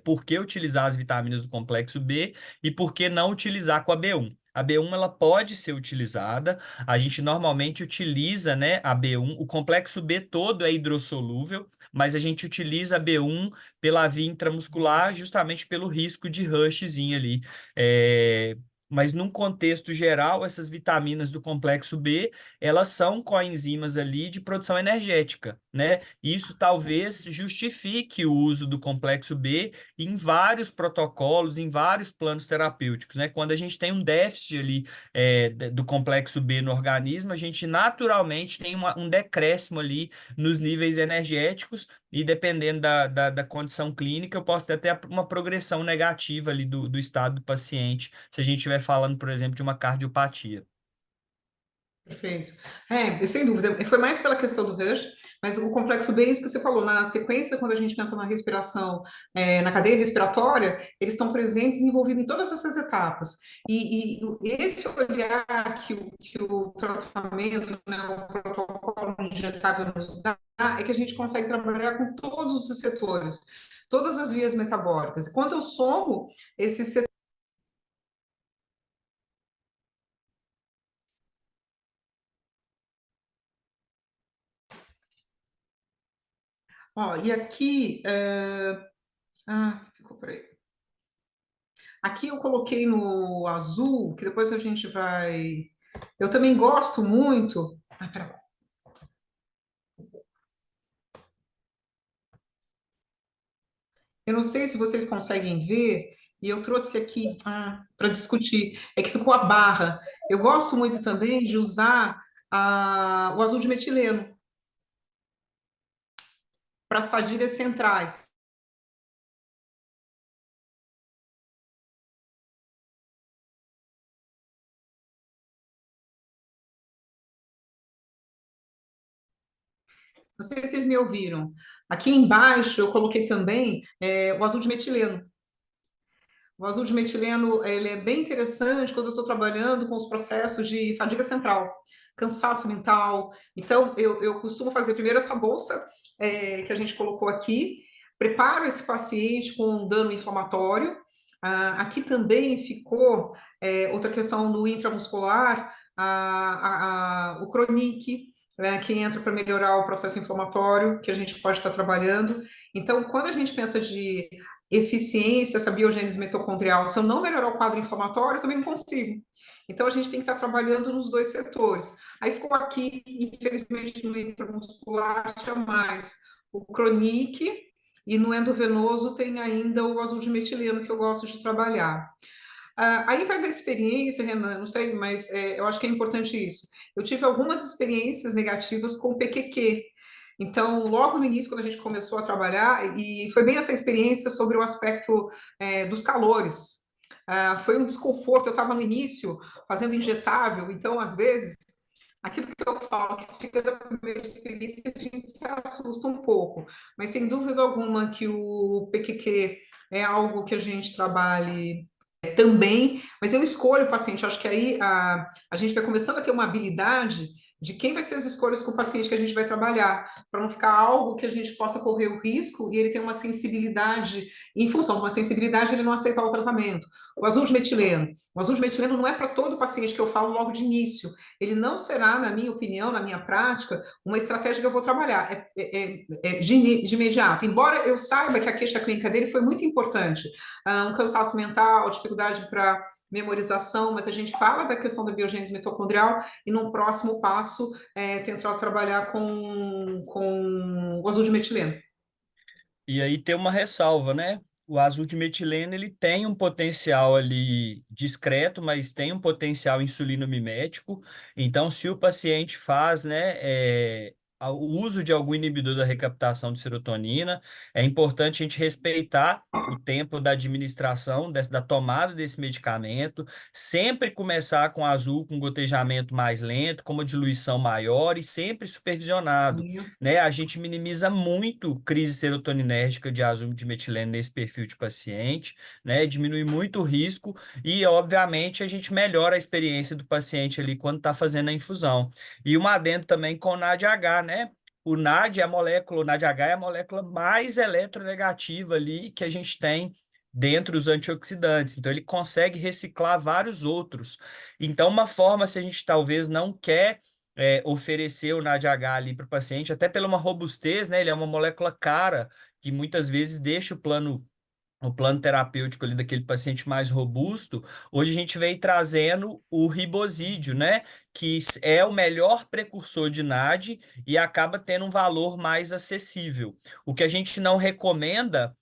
[SPEAKER 3] por que utilizar as vitaminas do complexo B e por que não utilizar com a B1. A B1 ela pode ser utilizada, a gente normalmente utiliza, né, a B1, o complexo B todo é hidrossolúvel, mas a gente utiliza a B1 pela via intramuscular justamente pelo risco de rushzinho ali. Mas num contexto geral, essas vitaminas do complexo B, elas são coenzimas ali de produção energética, né? Isso talvez justifique o uso do complexo B em vários protocolos, em vários planos terapêuticos, né? Quando a gente tem um déficit ali do complexo B no organismo, a gente naturalmente tem um decréscimo ali nos níveis energéticos e dependendo da condição clínica, eu posso ter até uma progressão negativa ali do estado do paciente, se a gente estiver falando, por exemplo, de uma cardiopatia.
[SPEAKER 1] Perfeito. Sem dúvida. Foi mais pela questão do rush, mas o complexo B, isso que você falou, na sequência, quando a gente pensa na respiração, na cadeia respiratória, eles estão presentes e envolvidos em todas essas etapas. E esse olhar que o tratamento, né, o protocolo injetável nos dá, é que a gente consegue trabalhar com todos os setores, todas as vias metabólicas. Quando eu somo esses setores, ó, e aqui, ficou por aí. Aqui eu coloquei no azul, que depois a gente vai. Eu também gosto muito. Pera. Eu não sei se vocês conseguem ver, e eu trouxe aqui para discutir. É que ficou a barra. Eu gosto muito também de usar o azul de metileno para as fadigas centrais. Não sei se vocês me ouviram. Aqui embaixo eu coloquei também o azul de metileno. O azul de metileno, ele é bem interessante quando eu estou trabalhando com os processos de fadiga central, cansaço mental. Então, eu costumo fazer primeiro essa bolsa que a gente colocou aqui, preparo esse paciente com um dano inflamatório. Aqui também ficou outra questão do intramuscular, o Chronic, que entra para melhorar o processo inflamatório, que a gente pode estar trabalhando. Então, quando a gente pensa de eficiência, essa biogênese mitocondrial, se eu não melhorar o quadro inflamatório, eu também não consigo. Então, a gente tem que estar trabalhando nos dois setores. Aí ficou aqui, infelizmente, no intramuscular, tinha mais o Chronic, e no endovenoso tem ainda o azul de metileno, que eu gosto de trabalhar. Aí vai da experiência, Renan, não sei, mas eu acho que é importante isso. Eu tive algumas experiências negativas com PQQ. Então, logo no início, quando a gente começou a trabalhar, e foi bem essa experiência sobre o aspecto dos calores. Foi um desconforto, eu estava no início fazendo injetável, então, às vezes, aquilo que eu falo, que fica da primeira experiência, a gente se assusta um pouco. Mas, sem dúvida alguma, que o PQQ é algo que a gente trabalhe também, mas eu escolho o paciente, acho que aí a gente vai começando a ter uma habilidade de quem vai ser as escolhas com o paciente que a gente vai trabalhar, para não ficar algo que a gente possa correr o risco e ele tem uma sensibilidade, em função de uma sensibilidade, ele não aceitar o tratamento. O azul de metileno. O azul de metileno não é para todo paciente que eu falo logo de início. Ele não será, na minha opinião, na minha prática, uma estratégia que eu vou trabalhar de imediato. Embora eu saiba que a queixa clínica dele foi muito importante, um cansaço mental, dificuldade para memorização, mas a gente fala da questão da biogênese mitocondrial e num próximo passo tentar trabalhar com o azul de metileno.
[SPEAKER 3] E aí tem uma ressalva, né? O azul de metileno ele tem um potencial ali discreto, mas tem um potencial insulino-mimético. Então, se o paciente faz, né, o uso de algum inibidor da recaptação de serotonina, é importante a gente respeitar o tempo da administração, da tomada desse medicamento, sempre começar com azul com gotejamento mais lento, com uma diluição maior e sempre supervisionado, né? A gente minimiza muito crise serotoninérgica de azul de metileno nesse perfil de paciente, né? Diminui muito o risco e, obviamente, a gente melhora a experiência do paciente ali quando está fazendo a infusão. E um adendo também com o NADH, né? O NAD é a molécula, o NADH é a molécula mais eletronegativa ali que a gente tem dentro dos antioxidantes. Então, ele consegue reciclar vários outros. Então, uma forma, se a gente talvez não quer oferecer o NADH ali para o paciente, até pela uma robustez, né? Ele é uma molécula cara que muitas vezes deixa o plano terapêutico ali daquele paciente mais robusto. Hoje a gente vem trazendo o ribosídeo, né? Que é o melhor precursor de NAD e acaba tendo um valor mais acessível. O que a gente não recomenda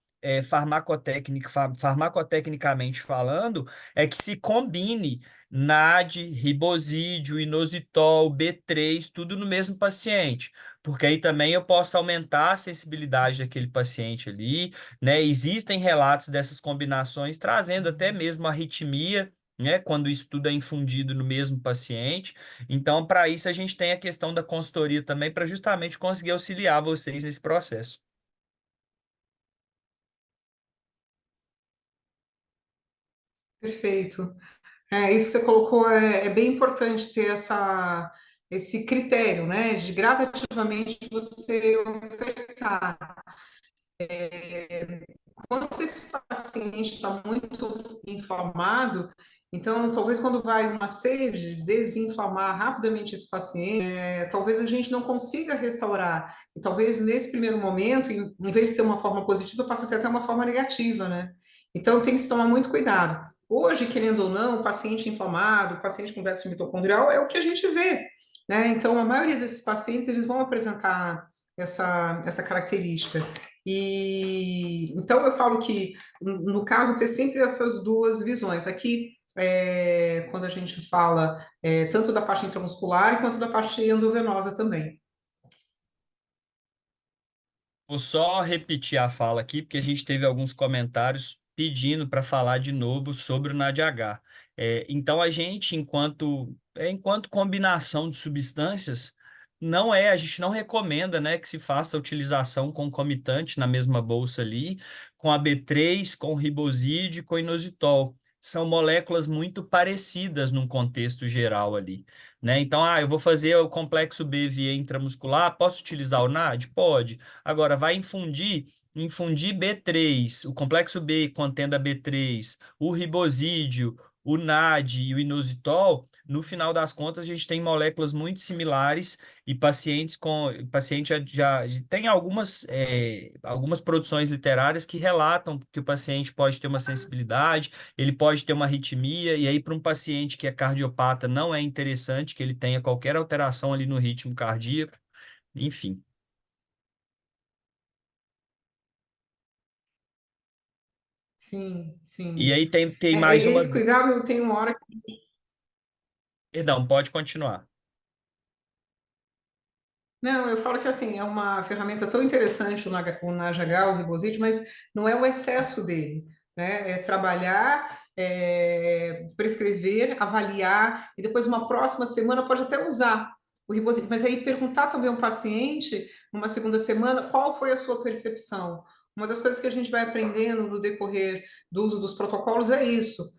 [SPEAKER 3] farmacotecnicamente falando, é que se combine NAD, ribosídeo, inositol, B3, tudo no mesmo paciente, porque aí também eu posso aumentar a sensibilidade daquele paciente ali, né? Existem relatos dessas combinações trazendo até mesmo arritmia, né? Quando o estudo é infundido no mesmo paciente. Então, para isso, a gente tem a questão da consultoria também, para justamente conseguir auxiliar vocês nesse processo.
[SPEAKER 1] Perfeito. Isso que você colocou é bem importante ter esse critério, né, de gradativamente você ofertar. Quando esse paciente está muito inflamado, então talvez quando vai uma sede, desinflamar rapidamente esse paciente, talvez a gente não consiga restaurar. E talvez nesse primeiro momento, em vez de ser uma forma positiva, passe a ser até uma forma negativa, né? Então tem que se tomar muito cuidado. Hoje, querendo ou não, o paciente inflamado, o paciente com déficit mitocondrial é o que a gente vê, né? Então a maioria desses pacientes eles vão apresentar essa característica. E então eu falo que, no caso, ter sempre essas duas visões. Aqui, quando a gente fala tanto da parte intramuscular quanto da parte endovenosa também.
[SPEAKER 3] Vou só repetir a fala aqui, porque a gente teve alguns comentários pedindo para falar de novo sobre o NADH. Então, a gente, enquanto combinação de substâncias, a gente não recomenda, né, que se faça a utilização concomitante na mesma bolsa ali, com a B3, com o ribosídeo e com o inositol. São moléculas muito parecidas num contexto geral ali, né? Então, eu vou fazer o complexo B via intramuscular, posso utilizar o NAD? Pode. Agora, vai infundir B3, o complexo B contendo a B3, o ribosídeo, o NAD e o inositol. No final das contas, a gente tem moléculas muito similares e paciente já tem algumas produções literárias que relatam que o paciente pode ter uma sensibilidade, ele pode ter uma arritmia, e aí para um paciente que é cardiopata não é interessante que ele tenha qualquer alteração ali no ritmo cardíaco, enfim.
[SPEAKER 1] Sim,
[SPEAKER 3] E
[SPEAKER 1] sim.
[SPEAKER 3] aí tem mais uma.
[SPEAKER 1] Esse cuidado tem uma hora.
[SPEAKER 3] Perdão, pode continuar.
[SPEAKER 1] Não, eu falo que assim, é uma ferramenta tão interessante o NajaGA, o Riboside, mas não é o excesso dele, né? É trabalhar, prescrever, avaliar, e depois uma próxima semana pode até usar o Riboside, mas aí perguntar também ao paciente, numa segunda semana, qual foi a sua percepção. Uma das coisas que a gente vai aprendendo no decorrer do uso dos protocolos é isso.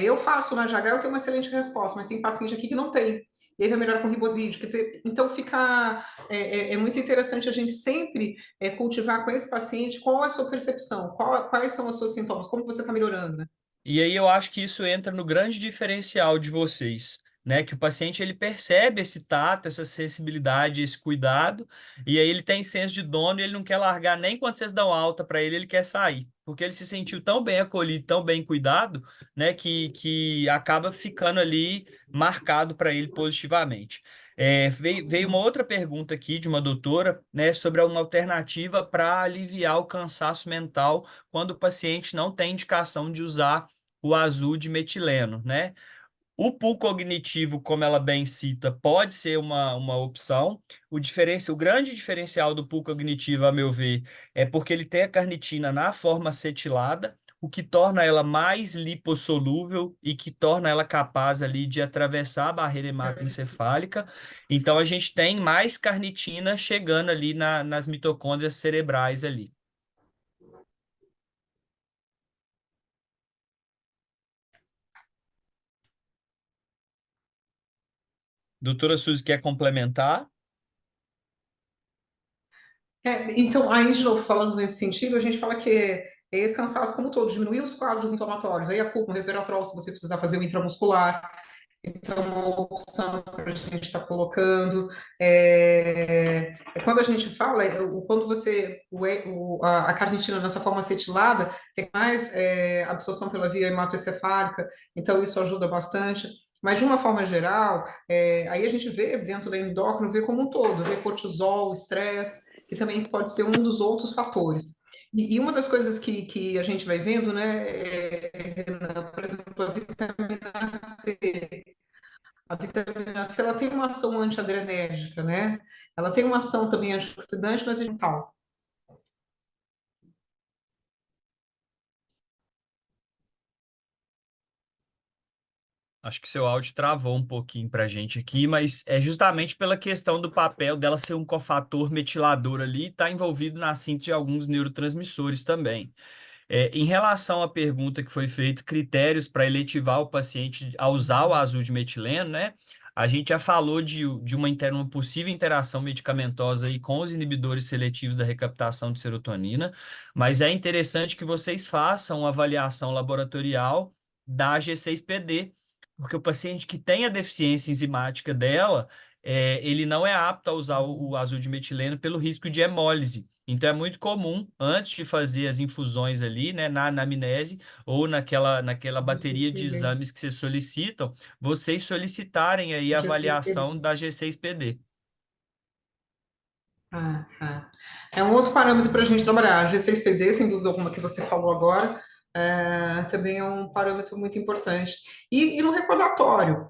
[SPEAKER 1] Eu faço o NajaGA, eu tenho uma excelente resposta, mas tem paciente aqui que não tem. e aí vai melhorar com ribosídeo. Quer dizer, então fica é muito interessante a gente sempre cultivar com esse paciente qual é a sua percepção, quais são os seus sintomas, como você está melhorando, né?
[SPEAKER 3] E aí eu acho que isso entra no grande diferencial de vocês, né? Que o paciente ele percebe esse tato, essa sensibilidade, esse cuidado, e aí ele tem senso de dono e ele não quer largar nem quando vocês dão alta para ele, ele quer sair, porque ele se sentiu tão bem acolhido, tão bem cuidado, né? Que acaba ficando ali marcado para ele positivamente. Veio uma outra pergunta aqui de uma doutora, né, sobre uma alternativa para aliviar o cansaço mental quando o paciente não tem indicação de usar o azul de metileno, né? O pool cognitivo, como ela bem cita, pode ser uma opção. O grande diferencial do pool cognitivo, a meu ver, é porque ele tem a carnitina na forma acetilada, o que torna ela mais lipossolúvel e que torna ela capaz ali de atravessar a barreira hematoencefálica. Então, a gente tem mais carnitina chegando ali nas mitocôndrias cerebrais ali. Doutora Suzy, quer complementar?
[SPEAKER 1] Então, aí, de novo, falando nesse sentido, a gente fala que esse cansaço como um todo, diminuir os quadros inflamatórios, aí a culpa no resveratrol, se você precisar fazer o intramuscular, então, uma opção para a gente estar colocando. Quando a gente fala, quando você, a carnitina nessa forma acetilada, tem mais absorção pela via hematoencefálica, então isso ajuda bastante. Mas, de uma forma geral, aí a gente vê dentro da endócrino, vê como um todo, vê cortisol, estresse, que também pode ser um dos outros fatores. E uma das coisas que a gente vai vendo, né, Renan, por exemplo, a vitamina C. A vitamina C, ela tem uma ação antiadrenérgica, né? Ela tem uma ação também antioxidante, mas é mental.
[SPEAKER 3] Acho que seu áudio travou um pouquinho para a gente aqui, mas é justamente pela questão do papel dela ser um cofator metilador ali, e está envolvido na síntese de alguns neurotransmissores também. Em relação à pergunta que foi feita, critérios para eletivar o paciente a usar o azul de metileno, né? A gente já falou uma possível interação medicamentosa aí com os inibidores seletivos da recaptação de serotonina, mas é interessante que vocês façam uma avaliação laboratorial da G6PD, porque o paciente que tem a deficiência enzimática dela, ele não é apto a usar o azul de metileno pelo risco de hemólise. Então é muito comum, antes de fazer as infusões ali, né, na anamnese ou naquela bateria de exames que vocês solicitam, vocês solicitarem aí a avaliação da G6PD.
[SPEAKER 1] É um outro parâmetro para a gente trabalhar. A G6PD, sem dúvida alguma, que você falou agora, também é um parâmetro muito importante. E no recordatório,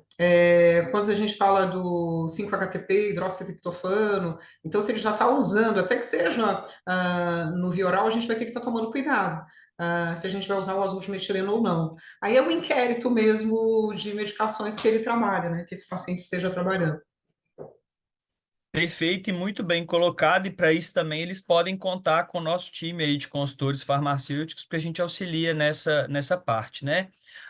[SPEAKER 1] quando a gente fala do 5-HTP, hidroxitriptofano, então se ele já está usando, até que seja no via oral, a gente vai ter que estar tomando cuidado. Se a gente vai usar o azul de metileno ou não. Aí é o inquérito mesmo de medicações que ele trabalha, né? Que esse paciente esteja trabalhando.
[SPEAKER 3] Perfeito e muito bem colocado, e para isso também eles podem contar com o nosso time aí de consultores farmacêuticos, porque a gente auxilia nessa parte, né?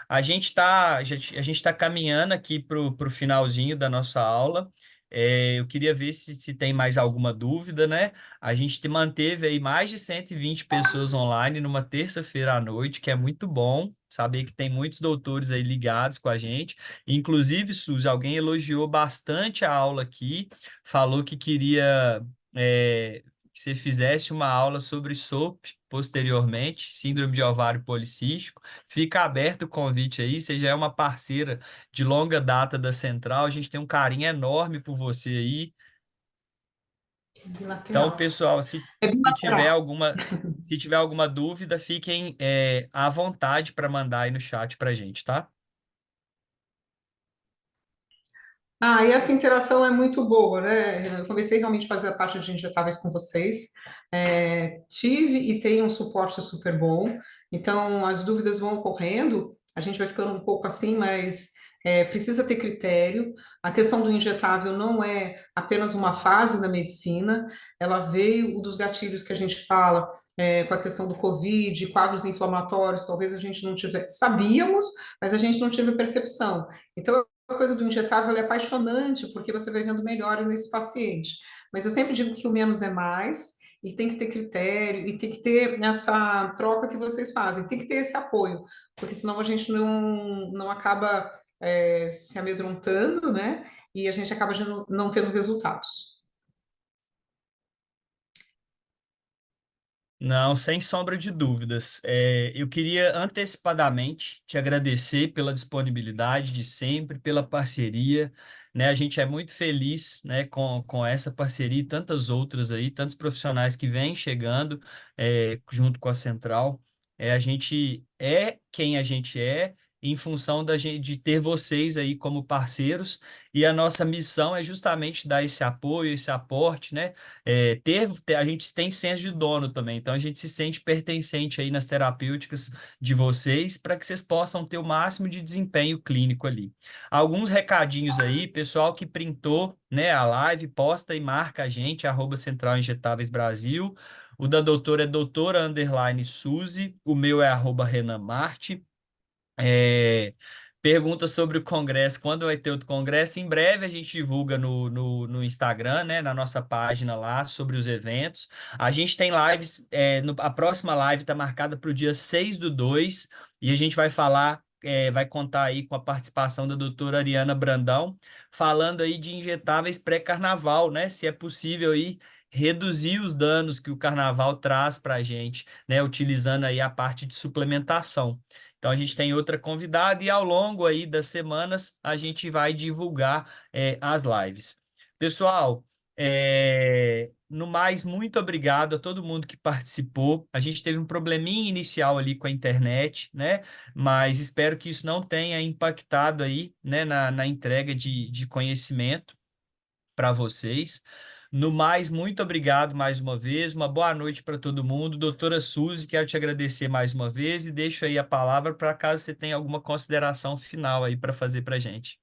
[SPEAKER 3] A gente tá caminhando aqui para o finalzinho da nossa aula. Eu queria ver se tem mais alguma dúvida, né? A gente manteve aí mais de 120 pessoas online numa terça-feira à noite, que é muito bom saber que tem muitos doutores aí ligados com a gente. Inclusive, Suzy, alguém elogiou bastante a aula aqui, falou que queria que você fizesse uma aula sobre SOP posteriormente, Síndrome de Ovário Policístico. Fica aberto o convite aí, você já é uma parceira de longa data da Central, a gente tem um carinho enorme por você aí. Então,
[SPEAKER 1] Bilateral.
[SPEAKER 3] pessoal,
[SPEAKER 1] É
[SPEAKER 3] se tiver
[SPEAKER 1] bilateral.
[SPEAKER 3] alguma dúvida, fiquem à vontade para mandar aí no chat para a gente, tá?
[SPEAKER 1] E essa interação é muito boa, né, Renan? Eu comecei realmente a fazer a parte de injetáveis com vocês. Tive e tenho um suporte super bom. Então, as dúvidas vão ocorrendo, a gente vai ficando um pouco assim, mas precisa ter critério. A questão do injetável não é apenas uma fase da medicina, ela veio dos gatilhos que a gente fala, com a questão do Covid, quadros inflamatórios, talvez a gente não tivesse, sabíamos, mas a gente não teve percepção. Então, coisa do injetável é apaixonante, porque você vai vendo melhora nesse paciente. Mas eu sempre digo que o menos é mais, e tem que ter critério, e tem que ter essa troca que vocês fazem, tem que ter esse apoio, porque senão a gente não acaba se amedrontando, né? E a gente acaba já não tendo resultados.
[SPEAKER 3] Não, sem sombra de dúvidas. Eu queria antecipadamente te agradecer pela disponibilidade de sempre, pela parceria, né? A gente é muito feliz, né, com essa parceria e tantas outras aí, tantos profissionais que vêm chegando junto com a Central. A gente é quem a gente é em função da gente, de ter vocês aí como parceiros, e a nossa missão é justamente dar esse apoio, esse aporte, né? A gente tem senso de dono também, então a gente se sente pertencente aí nas terapêuticas de vocês para que vocês possam ter o máximo de desempenho clínico ali. Alguns recadinhos aí, pessoal que printou, né, a live, posta e marca a gente, @Central Injetáveis Brasil. O da doutora é doutora_Suzy, o meu é @Renan Marte. É, Pergunta sobre o congresso, quando vai ter outro congresso? Em breve a gente divulga no Instagram, né, na nossa página lá, sobre os eventos. A gente tem lives, a próxima live está marcada para o dia 6/2, e a gente vai falar, vai contar aí com a participação da doutora Ariana Brandão, falando aí de injetáveis pré-carnaval, né, se é possível aí reduzir os danos que o carnaval traz para a gente, né, utilizando aí a parte de suplementação. Então a gente tem outra convidada e ao longo aí das semanas a gente vai divulgar as lives. Pessoal, no mais, muito obrigado a todo mundo que participou. A gente teve um probleminha inicial ali com a internet, né? Mas espero que isso não tenha impactado aí, né, na entrega de conhecimento para vocês. No mais, muito obrigado mais uma vez. Uma boa noite para todo mundo. Doutora Suzy, quero te agradecer mais uma vez e deixo aí a palavra para caso você tenha alguma consideração final aí para fazer para a gente.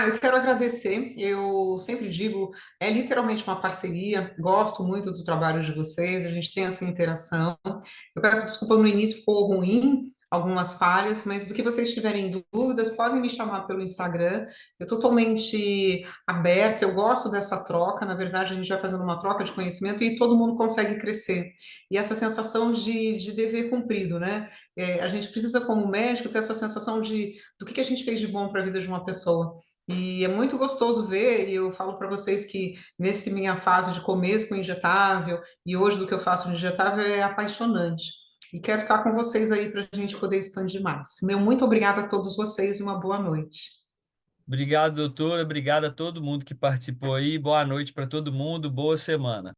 [SPEAKER 1] Eu quero agradecer. Eu sempre digo, é literalmente uma parceria. Gosto muito do trabalho de vocês. A gente tem essa interação. Eu peço desculpa no início, ficou ruim, algumas falhas, mas do que vocês tiverem dúvidas, podem me chamar pelo Instagram. Eu totalmente aberta. Eu gosto dessa troca. Na verdade, a gente vai fazendo uma troca de conhecimento e todo mundo consegue crescer. E essa sensação de dever cumprido, né? A gente precisa, como médico, ter essa sensação de do que a gente fez de bom para a vida de uma pessoa. E é muito gostoso ver, e eu falo para vocês que nesse minha fase de começo com injetável e hoje do que eu faço de injetável é apaixonante. E quero estar com vocês aí para a gente poder expandir mais. Meu muito obrigada a todos vocês e uma boa noite.
[SPEAKER 3] Obrigado, doutora. Obrigado a todo mundo que participou aí. Boa noite para todo mundo. Boa semana.